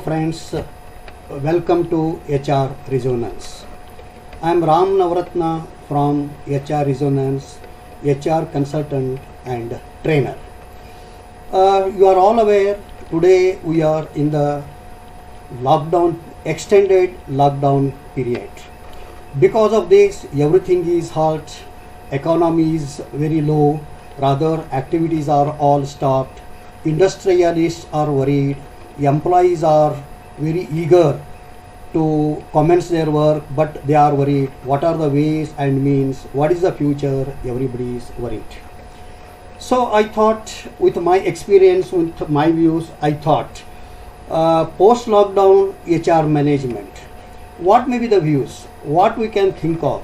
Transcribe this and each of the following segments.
friends, welcome to HR Resonance. I am Navaratna from HR Resonance, HR consultant and trainer. You are all aware, today we are in the extended lockdown period. Because of this, everything is halt, economy is very low, rather activities are all stopped, industrialists are worried, employees are very eager to commence their work, but they are worried. What are the ways and means? What is the future? Everybody is worried. So I thought, with my experience, with my views, I thought post-lockdown HR management. What may be the views? What we can think of?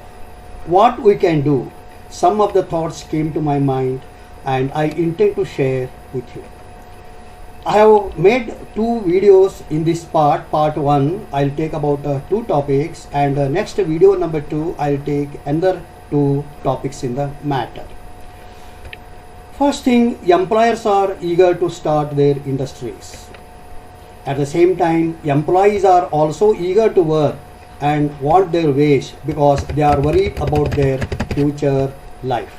What we can do? Some of the thoughts came to my mind and I intend to share with you. I have made two videos in this part. Part 1, I'll take about 2 topics, and next video number 2, I'll take another 2 topics in the matter. First thing, employers are eager to start their industries. At the same time, employees are also eager to work and want their wage because they are worried about their future life.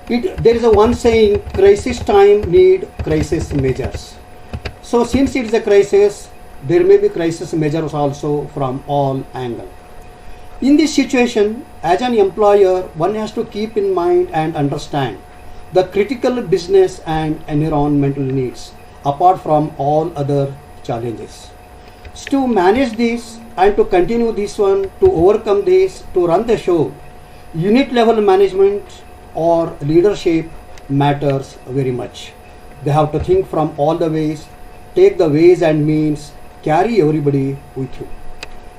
There is one saying, crisis time need crisis measures. So since it is a crisis, there may be crisis measures also from all angles. In this situation, as an employer, one has to keep in mind and understand the critical business and environmental needs apart from all other challenges. So to manage this and to continue this one, to overcome this, to run the show, unit level management or leadership matters very much. They have to think from all the ways, take the ways and means, carry everybody with you.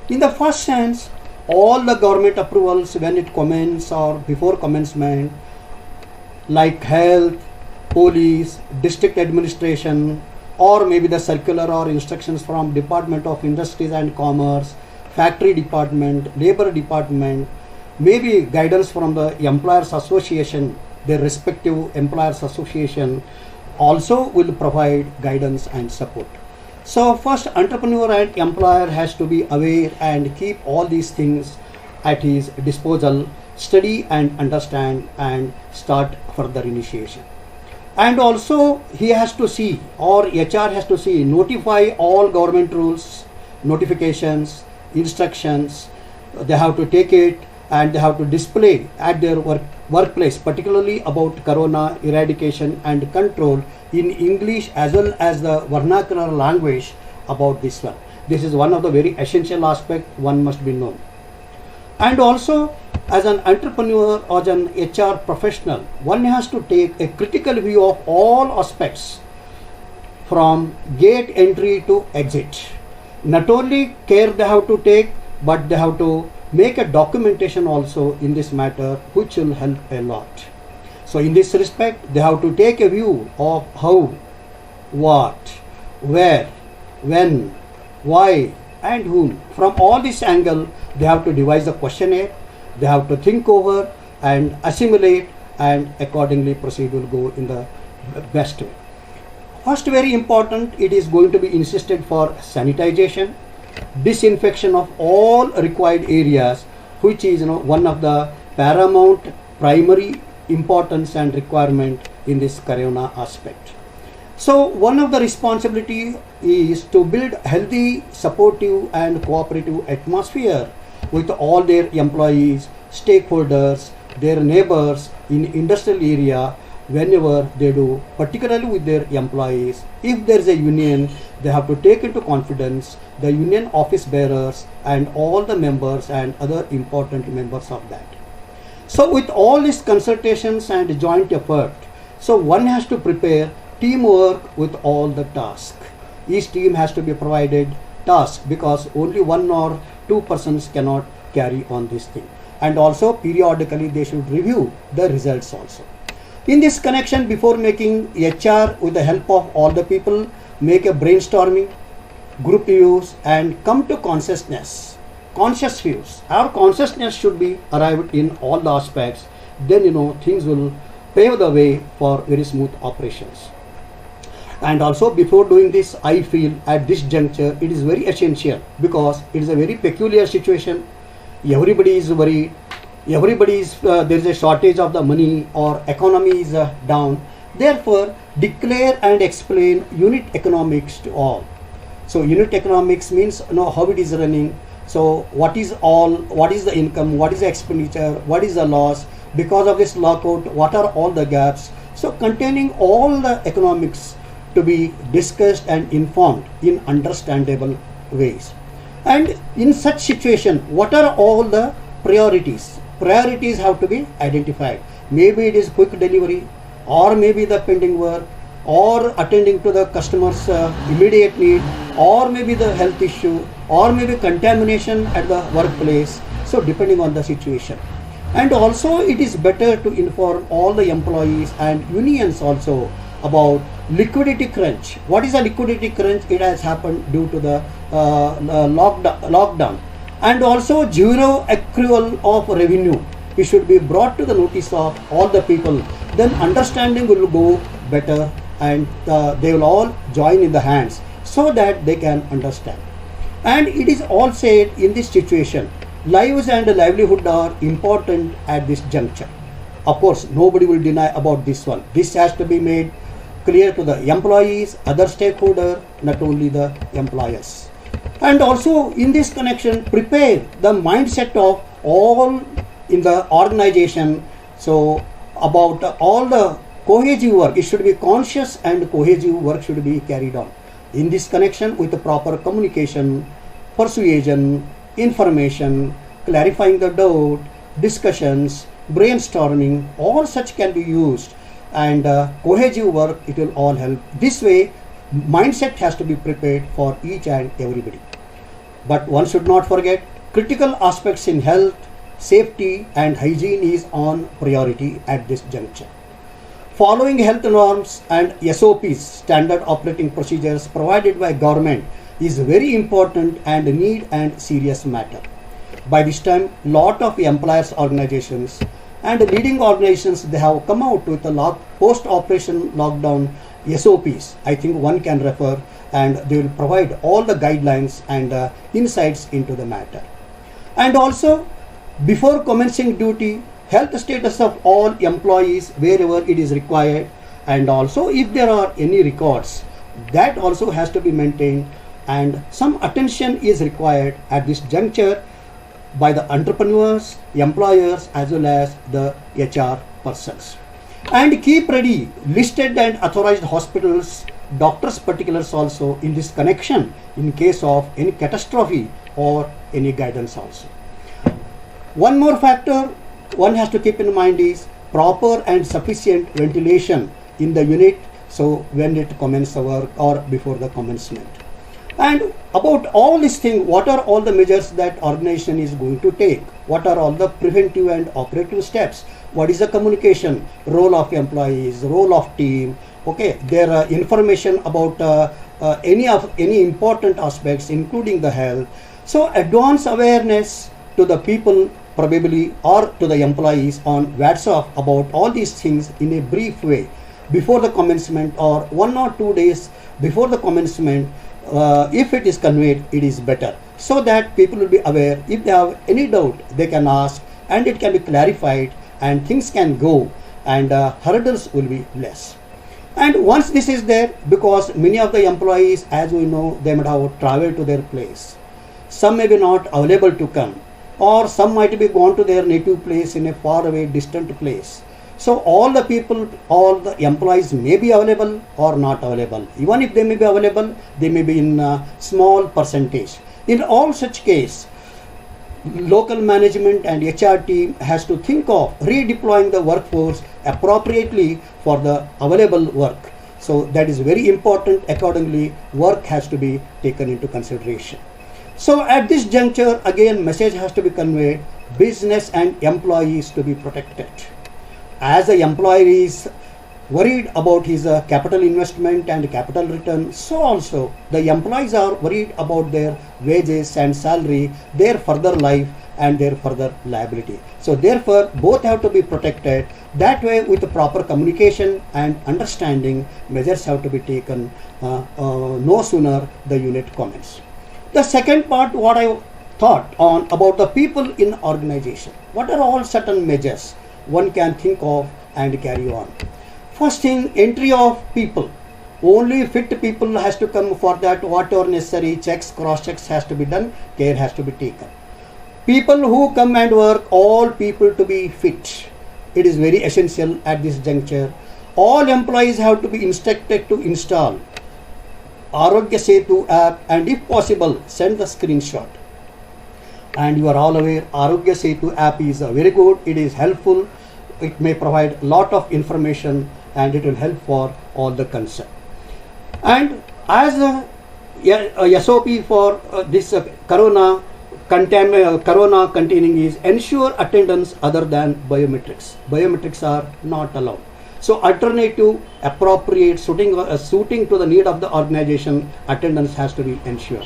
In the first sense, all the government approvals when it commences or before commencement, like health, police, district administration, or maybe the circular or instructions from Department of Industries and Commerce, factory department, labor department, maybe guidance from the employers association, their respective employers association also will provide guidance and support. So first, entrepreneur and employer has to be aware and keep all these things at his disposal, study and understand and start further initiation. And also he has to see, or HR has to see, notify all government rules, notifications, instructions. They have to take it and they have to display at their workplace, particularly about corona eradication and control in English as well as the vernacular language about this one. This is one of the very essential aspects one must be known. And also, as an entrepreneur or an HR professional, one has to take a critical view of all aspects from gate entry to exit. Not only care they have to take, but they have to make a documentation also in this matter, which will help a lot. So in this respect, they have to take a view of how, what, where, when, why and whom. From all this angle, they have to devise a questionnaire, they have to think over and assimilate, and accordingly proceed will go in the best way. First, very important, it is going to be insisted for sanitization, disinfection of all required areas, which is one of the paramount primary importance and requirement in this corona aspect. So one of the responsibility is to build healthy, supportive and cooperative atmosphere with all their employees, stakeholders, their neighbors in industrial area whenever they do, particularly with their employees. If there is a union, they have to take into confidence the union office bearers and all the members and other important members of that. So with all these consultations and joint effort, so one has to prepare teamwork with all the tasks. Each team has to be provided tasks because only 1 or 2 persons cannot carry on this thing. And also periodically they should review the results also. In this connection, before making HR, with the help of all the people, make a brainstorming, group views and come to consciousness, conscious views. Our consciousness should be arrived in all the aspects. Then things will pave the way for very smooth operations. And also before doing this, I feel at this juncture it is very essential, because it is a very peculiar situation. Everybody is worried, everybody is there is a shortage of the money, or economy is down. Therefore declare and explain unit economics to all. So unit economics means how it is running. So what is the income, what is the expenditure, what is the loss because of this lockout, what are all the gaps. So containing all the economics to be discussed and informed in understandable ways. And in such situation, what are all the priorities? Priorities have to be identified. Maybe it is quick delivery, or maybe the pending work, or attending to the customer's immediate need, or maybe the health issue, or maybe contamination at the workplace. So depending on the situation. And also it is better to inform all the employees and unions also about liquidity crunch. What is a liquidity crunch? It has happened due to the lockdown. And also zero accrual of revenue. It should be brought to the notice of all the people. Then understanding will go better, and they will all join in the hands so that they can understand. And it is all said in this situation, lives and livelihood are important at this juncture. Of course, nobody will deny about this one. This has to be made clear to the employees, other stakeholders, not only the employers. And also in this connection, prepare the mindset of all in the organization. So about all the cohesive work, it should be conscious and cohesive work should be carried on. In this connection, with the proper communication, persuasion, information, clarifying the doubt, discussions, brainstorming, all such can be used, and cohesive work, it will all help. This way, mindset has to be prepared for each and everybody. But one should not forget, critical aspects in health, safety and hygiene is on priority at this juncture. Following health norms and SOPs, standard operating procedures provided by government, is very important and need and serious matter. By this time, lot of employers organizations and leading organizations, they have come out with a post-operation lockdown SOPs. I think one can refer, and they will provide all the guidelines and insights into the matter. And also, before commencing duty, health status of all employees wherever it is required, and also if there are any records, that also has to be maintained, and some attention is required at this juncture by the entrepreneurs, employers as well as the HR persons. And keep ready listed and authorized hospitals, doctors' particulars also in this connection in case of any catastrophe or any guidance also. One more factor one has to keep in mind is proper and sufficient ventilation in the unit, so when it commences work or before the commencement. And about all these things, what are all the measures that organization is going to take? What are all the preventive and operative steps? What is the communication, role of employees, role of team? Okay, there are information about any important aspects, including the health. So advance awareness to the people probably, or to the employees on WhatsApp about all these things in a brief way before the commencement, or 1 or 2 days before the commencement. If it is conveyed, it is better, so that people will be aware. If they have any doubt, they can ask and it can be clarified and things can go, and hurdles will be less. And once this is there, because many of the employees, as we know, they might have traveled to their place. Some may be not available to come, or some might be gone to their native place in a far away distant place. So all the people, all the employees may be available or not available. Even if they may be available, they may be in a small percentage. In all such case, local management and HR team has to think of redeploying the workforce appropriately for the available work. So that is very important. Accordingly, work has to be taken into consideration. So at this juncture, again, message has to be conveyed, business and employees to be protected. As the employee is worried about his capital investment and capital return, so also the employees are worried about their wages and salary, their further life and their further liability. So therefore, both have to be protected That way, with the proper communication and understanding, measures have to be taken no sooner the unit commence. The second part, what I thought on about the people in organization. What are all certain measures one can think of and carry on? First thing, entry of people. Only fit people has to come. For that, whatever necessary checks, cross checks has to be done, care has to be taken. People who come and work, all people to be fit. It is very essential at this juncture. All employees have to be instructed to install Arogya Setu app, and if possible, send the screenshot. And you are all aware, Arogya Setu app is very good. It is helpful. It may provide lot of information, and it will help for all the concerned. And as a SOP for this corona containing is ensure attendance other than biometrics. Biometrics are not allowed. So alternative, appropriate, suiting to the need of the organization, attendance has to be ensured.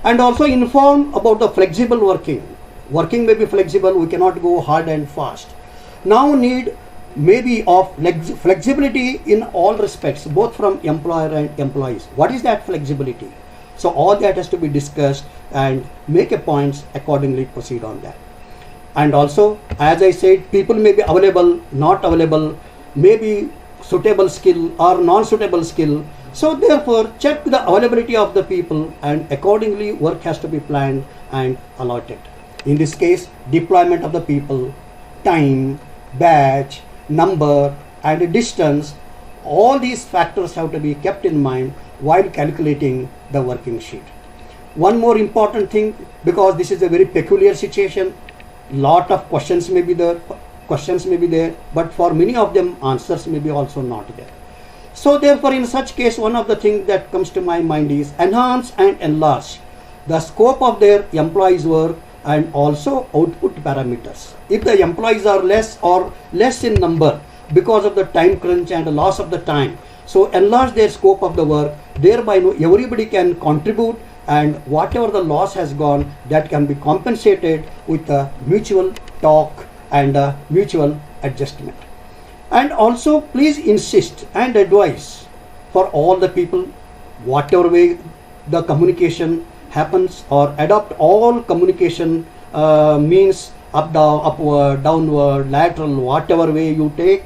And also inform about the flexible working. Working may be flexible, we cannot go hard and fast. Now need maybe of flexibility in all respects, both from employer and employees. What is that flexibility? So all that has to be discussed and make a points accordingly, proceed on that. And also, as I said, people may be available, not available, maybe suitable skill or non-suitable skill. So therefore, check the availability of the people, and accordingly work has to be planned and allotted. In this case, deployment of the people, time, batch, number and distance, all these factors have to be kept in mind while calculating the working sheet. One more important thing, because this is a very peculiar situation, lot of questions may be there, but for many of them answers may be also not there. So therefore, in such case, one of the things that comes to my mind is enhance and enlarge the scope of their employees' work and also output parameters. If the employees are less in number because of the time crunch and the loss of the time, so enlarge their scope of the work, thereby everybody can contribute, and whatever the loss has gone, that can be compensated with a mutual talk and a mutual adjustment. And also please insist and advise for all the people, whatever way the communication happens, or adopt all communication means up, down, upward, downward, lateral, whatever way you take,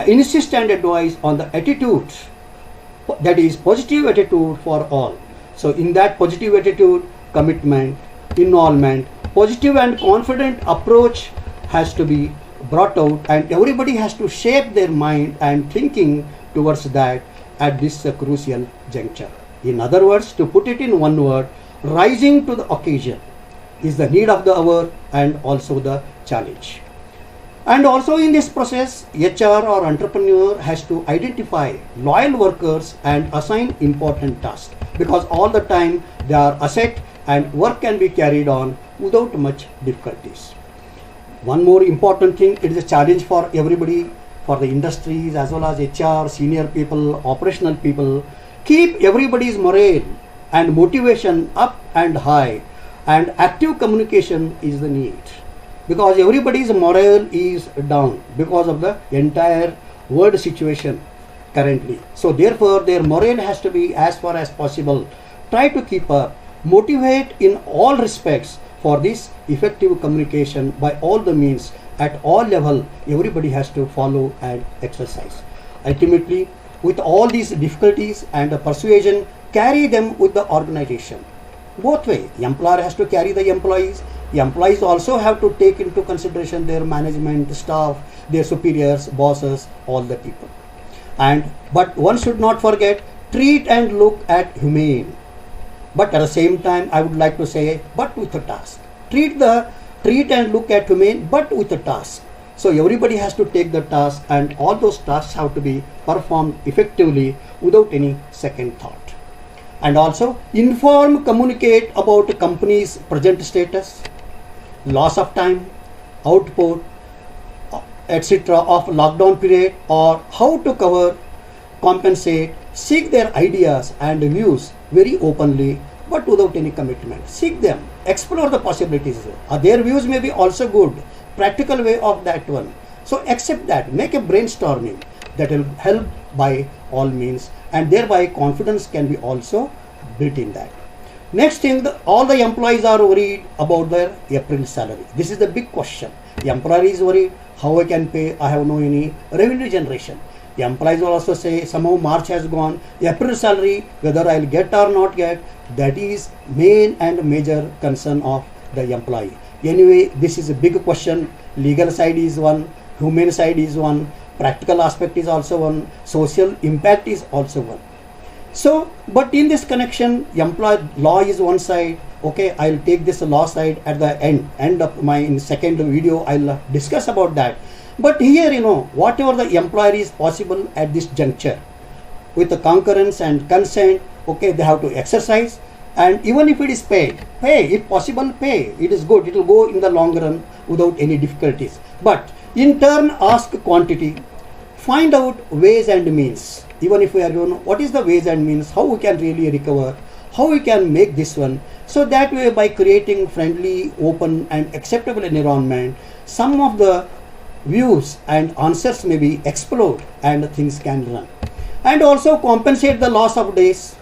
insist and advise on the attitude, that is positive attitude for all. So in that positive attitude, commitment, involvement, positive and confident approach has to be brought out, and everybody has to shape their mind and thinking towards that at this crucial juncture. In other words, to put it in one word, rising to the occasion is the need of the hour and also the challenge. And also in this process, HR or entrepreneur has to identify loyal workers and assign important tasks, because all the time they are asset and work can be carried on without much difficulties. One more important thing, it is a challenge for everybody, for the industries as well as HR, senior people, operational people. Keep everybody's morale and motivation up and high, and active communication is the need, because everybody's morale is down because of the entire world situation currently. So therefore their morale has to be as far as possible. Try to keep up, motivate in all respects for this effective communication by all the means at all level. Everybody has to follow and exercise. Ultimately, with all these difficulties and the persuasion, carry them with the organization. Both way, employer has to carry the employees. The employees also have to take into consideration their management, staff, their superiors, bosses, all the people. But one should not forget, treat and look at humane. But at the same time, I would like to say, but with a task. Treat and look at humane, but with a task. So everybody has to take the task, and all those tasks have to be performed effectively without any second thought. And also inform, communicate about the company's present status, loss of time, output, etc. of lockdown period, or how to cover, compensate. Seek their ideas and views very openly, but without any commitment. Seek them, explore the possibilities. Their views may be also good, practical way of that one. So accept that, make a brainstorming, that will help by all means, and thereby confidence can be also built in that. Next thing, all the employees are worried about their April salary. This is the big question. The employee is worried, how I can pay, I have no any revenue generation. The employees will also say, somehow March has gone, April salary, whether I will get or not get, that is main and major concern of the employee. Anyway, this is a big question. Legal side is one, human side is one, practical aspect is also one, social impact is also one. So, but in this connection, employee law is one side. Okay, I'll take this law side at the end of my in second video. I'll discuss about that. But here, whatever the employer is possible at this juncture, with the concurrence and consent, okay, they have to exercise. And even if it is paid, pay, if possible, pay. It is good. It will go in the long run without any difficulties. But in turn, ask quantity. Find out ways and means. Even if we are what is the ways and means, how we can really recover, how we can make this one. So that way, by creating friendly, open and acceptable environment, some of the views and answers may be explored and things can run. And also compensate the loss of days.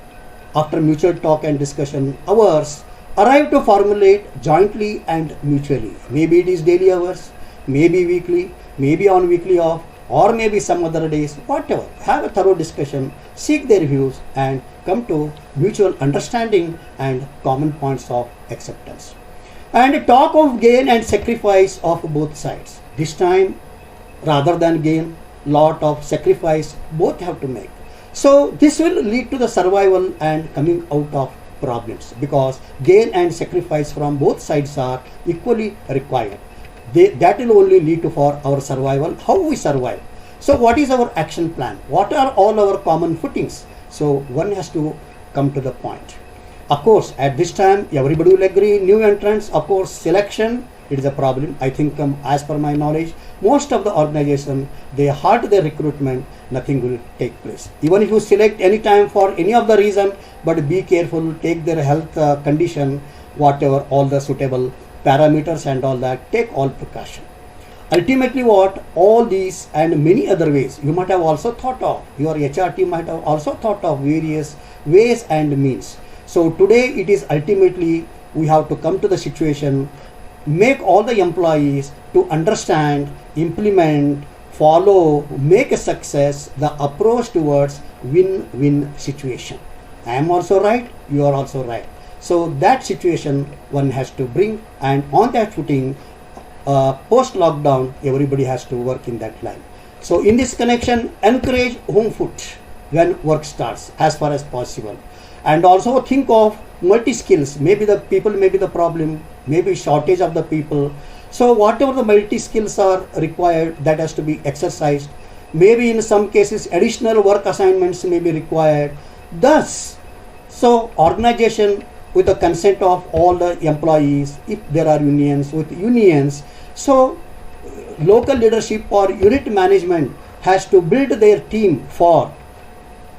After mutual talk and discussion, hours, arrive to formulate jointly and mutually. Maybe it is daily hours, maybe weekly, maybe on weekly off, or maybe some other days, whatever. Have a thorough discussion, seek their views and come to mutual understanding and common points of acceptance. And talk of gain and sacrifice of both sides. This time, rather than gain, lot of sacrifice both have to make. So this will lead to the survival and coming out of problems, because gain and sacrifice from both sides are equally required. That will only lead to for our survival, how we survive. So what is our action plan? What are all our common footings? So one has to come to the point. Of course, at this time, everybody will agree, new entrants, of course, selection, it is a problem. I think as per my knowledge, most of the organization, they halt their recruitment, nothing will take place. Even if you select any time for any of the reason, but be careful, take their health condition, whatever, all the suitable parameters and all that, take all precaution. Ultimately what, all these and many other ways, you might have also thought of, your HR team might have also thought of various ways and means. So today it is ultimately, we have to come to the situation, make all the employees to understand, implement, follow, make a success, the approach towards win-win situation. I am also right, you are also right. So that situation one has to bring, and on that footing, post-lockdown, everybody has to work in that line. So in this connection, encourage home foot when work starts as far as possible. And also think of multi-skills. Maybe the people may be the problem, maybe shortage of the people. So whatever the multi-skills are required, that has to be exercised. Maybe in some cases, additional work assignments may be required. Thus, so organization with the consent of all the employees, if there are unions, with unions, so local leadership or unit management has to build their team for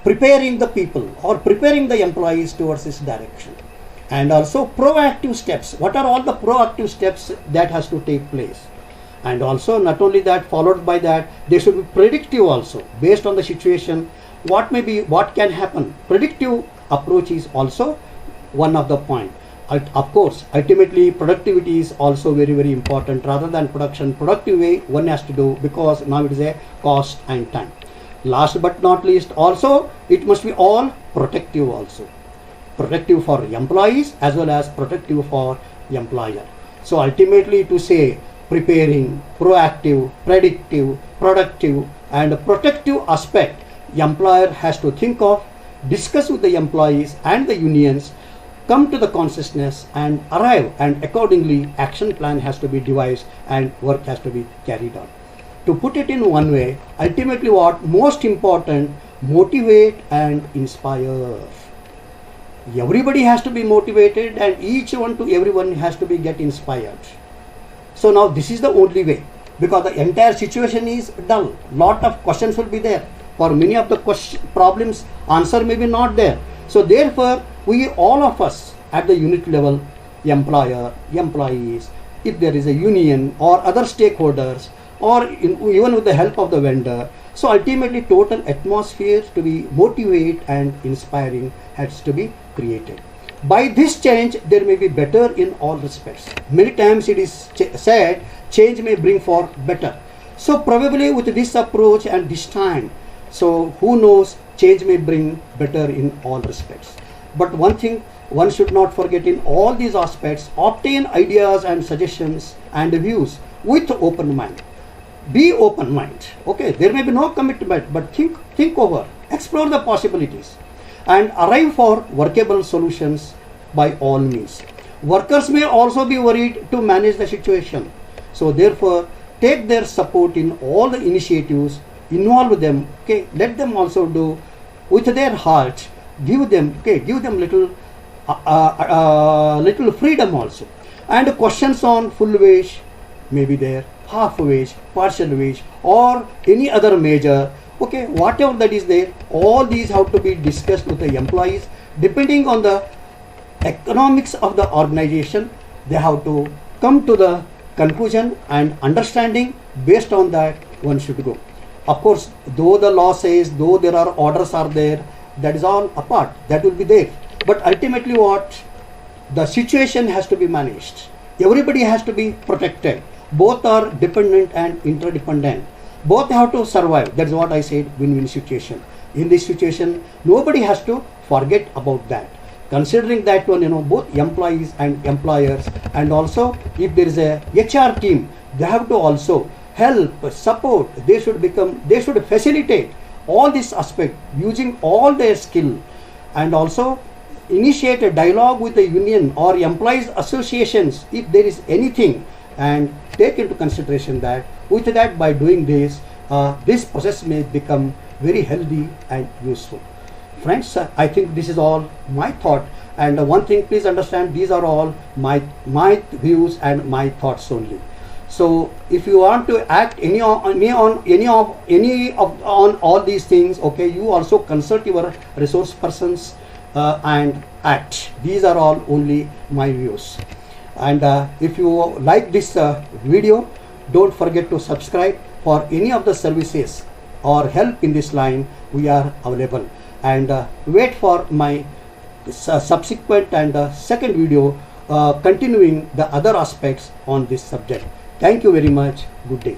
preparing the people or preparing the employees towards this direction. And also proactive steps. What are all the proactive steps that has to take place? And also not only that, followed by that, they should be predictive also, based on the situation, what may be, what can happen. Predictive approach is also one of the point. Of course, ultimately productivity is also very, very important. Rather than production, productive way one has to do, because now it is a cost and time. Last but not least, also it must be all protective also. Protective for employees as well as protective for employer. So ultimately to say preparing, proactive, predictive, productive and protective aspect, employer has to think of, discuss with the employees and the unions, come to the consciousness and arrive, and accordingly action plan has to be devised and work has to be carried on. To put it in one way, ultimately what most important, motivate and inspire. Everybody has to be motivated and each one to everyone has to be get inspired. So now this is the only way, because the entire situation is dull. Lot of questions will be there. For many of the problems, answer may be not there. So therefore, we all of us at the unit level, employer, employees, if there is a union or other stakeholders, or even with the help of the vendor. So ultimately total atmosphere to be motivate and inspiring has to be created. By this change, there may be better in all respects. Many times it is said change may bring for better. So probably with this approach and this time, so who knows, change may bring better in all respects. But one thing one should not forget, in all these aspects, obtain ideas and suggestions and views with open mind. Be open mind. Okay, there may be no commitment, but think over, explore the possibilities, and arrive for workable solutions by all means. Workers may also be worried to manage the situation. So therefore, take their support in all the initiatives, involve them, okay, let them also do with their heart, give them little little freedom also. And questions on full wage may be there, half wage, partial wage, or any other measure, okay, whatever that is there, all these have to be discussed with the employees. Depending on the economics of the organization, they have to come to the conclusion and understanding. Based on that, one should go. Of course, though the law says, though there are orders are there, that is all apart, that will be there. But ultimately what? The situation has to be managed. Everybody has to be protected. Both are dependent and interdependent. Both have to survive. That's what I said, win-win situation. In this situation, nobody has to forget about that. Considering that one, both employees and employers, and also if there is a HR team, they have to also help, support. They should facilitate all this aspect using all their skill, and also initiate a dialogue with the union or employees associations if there is anything, and take into consideration that with that, by doing this, this process may become very healthy and useful. Friends, I think this is all my thought, and one thing please understand, these are all my views and my thoughts only. So if you want to act on all these things, okay, you also consult your resource persons and act. These are all only my views. And if you like this video, don't forget to subscribe. For any of the services or help in this line, we are available. And wait for my subsequent and second video continuing the other aspects on this subject. Thank you very much. Good day.